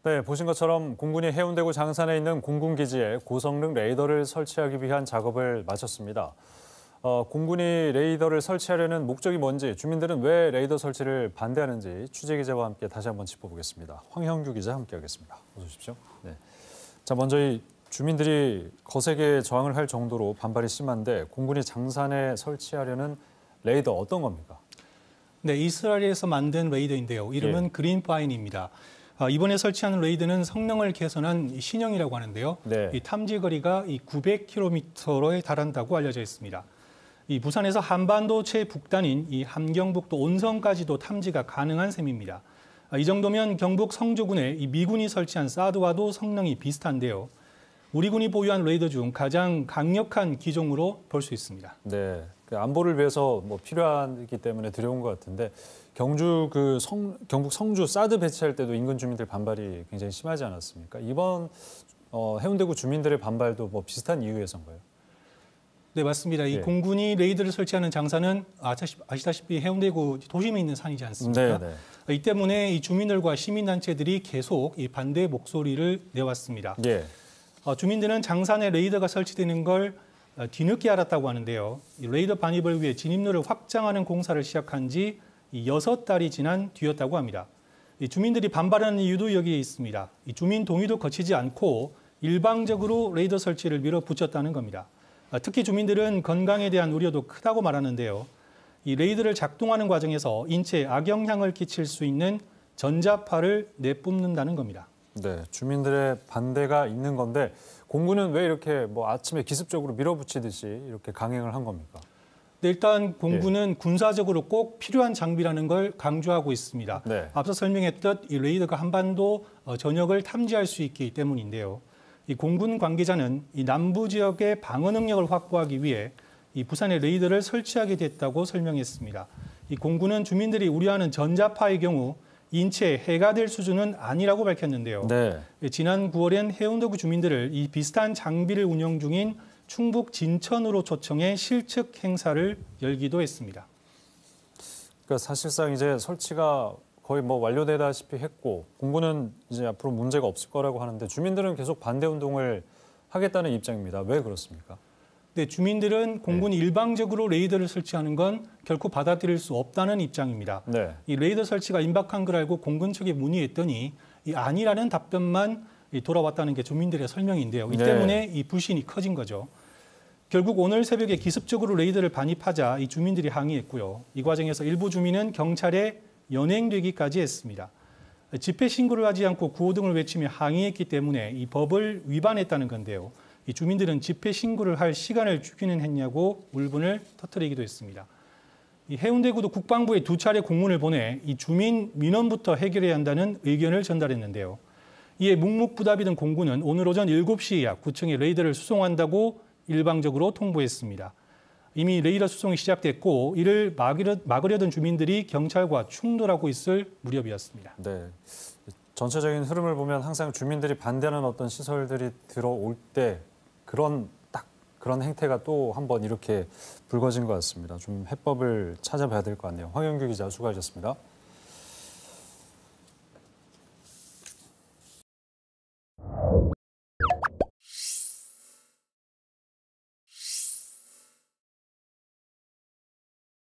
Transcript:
네, 보신 것처럼 공군이 해운대구 장산에 있는 공군기지에 고성능 레이더를 설치하기 위한 작업을 마쳤습니다. 공군이 레이더를 설치하려는 목적이 뭔지, 주민들은 왜 레이더 설치를 반대하는지 취재기자와 함께 다시 한번 짚어보겠습니다. 황형규 기자 함께하겠습니다. 어서 오십시오. 네. 자, 먼저 이 주민들이 거세게 저항을 할 정도로 반발이 심한데 공군이 장산에 설치하려는 레이더 어떤 겁니까? 네, 이스라엘에서 만든 레이더인데요. 이름은 그린파인입니다. 이번에 설치하는 레이더는 성능을 개선한 신형이라고 하는데요. 네. 이 탐지 거리가 900km에 달한다고 알려져 있습니다. 이 부산에서 한반도 최북단인 이 함경북도 온성까지도 탐지가 가능한 셈입니다. 이 정도면 경북 성주군에 이 미군이 설치한 사드와도 성능이 비슷한데요. 우리 군이 보유한 레이더 중 가장 강력한 기종으로 볼 수 있습니다. 네, 그 안보를 위해서 필요하기 때문에 들여온 것 같은데 경북 성주 사드 배치할 때도 인근 주민들 반발이 굉장히 심하지 않았습니까? 이번 해운대구 주민들의 반발도 비슷한 이유에서인가요? 네, 맞습니다. 이 공군이 레이더를 설치하는 장사는 아시다시피 해운대구 도심에 있는 산이지 않습니까? 네. 이 때문에 이 주민들과 시민단체들이 계속 이 반대 목소리를 내왔습니다. 예. 주민들은 장산에 레이더가 설치되는 걸 뒤늦게 알았다고 하는데요. 이 레이더 반입을 위해 진입로를 확장하는 공사를 시작한 지 6달이 지난 뒤였다고 합니다. 이 주민들이 반발하는 이유도 여기에 있습니다. 이 주민 동의도 거치지 않고 일방적으로 레이더 설치를 밀어붙였다는 겁니다. 특히 주민들은 건강에 대한 우려도 크다고 말하는데요. 이 레이더를 작동하는 과정에서 인체에 악영향을 끼칠 수 있는 전자파를 내뿜는다는 겁니다. 네, 주민들의 반대가 있는 건데 공군은 왜 이렇게 아침에 기습적으로 밀어붙이듯이 이렇게 강행을 한 겁니까? 네, 일단 공군은 군사적으로 꼭 필요한 장비라는 걸 강조하고 있습니다. 네. 앞서 설명했듯 이 레이더가 한반도 전역을 탐지할 수 있기 때문인데요. 이 공군 관계자는 이 남부 지역의 방어 능력을 확보하기 위해 이 부산에 레이더를 설치하게 됐다고 설명했습니다. 이 공군은 주민들이 우려하는 전자파의 경우 인체에 해가 될 수준은 아니라고 밝혔는데요. 네. 지난 9월엔 해운대구 주민들을 이 비슷한 장비를 운영 중인 충북 진천으로 초청해 실측 행사를 열기도 했습니다. 그러니까 사실상 이제 설치가 거의 완료되다시피 했고 공군은 이제 앞으로 문제가 없을 거라고 하는데 주민들은 계속 반대 운동을 하겠다는 입장입니다. 왜 그렇습니까? 네, 주민들은 공군이 일방적으로 레이더를 설치하는 건 결코 받아들일 수 없다는 입장입니다. 네. 이 레이더 설치가 임박한 걸 알고 공군 측에 문의했더니 이 아니라는 답변만 돌아왔다는 게 주민들의 설명인데요. 이 때문에 이 불신이 커진 거죠. 결국 오늘 새벽에 기습적으로 레이더를 반입하자 이 주민들이 항의했고요. 이 과정에서 일부 주민은 경찰에 연행되기까지 했습니다. 집회 신고를 하지 않고 구호 등을 외치며 항의했기 때문에 이 법을 위반했다는 건데요. 이 주민들은 집회 신고를 할 시간을 주기는 했냐고 울분을 터뜨리기도 했습니다. 이 해운대구도 국방부에 2차례 공문을 보내 이 주민 민원부터 해결해야 한다는 의견을 전달했는데요. 이에 묵묵부답이던 공군은 오늘 오전 7시에야 구청에 레이더를 수송한다고 일방적으로 통보했습니다. 이미 레이더 수송이 시작됐고 이를 막으려던 주민들이 경찰과 충돌하고 있을 무렵이었습니다. 네. 전체적인 흐름을 보면 항상 주민들이 반대하는 어떤 시설들이 들어올 때 그런 행태가 또 한 번 이렇게 불거진 것 같습니다. 좀 해법을 찾아봐야 될 것 같네요. 황영규 기자 수고하셨습니다.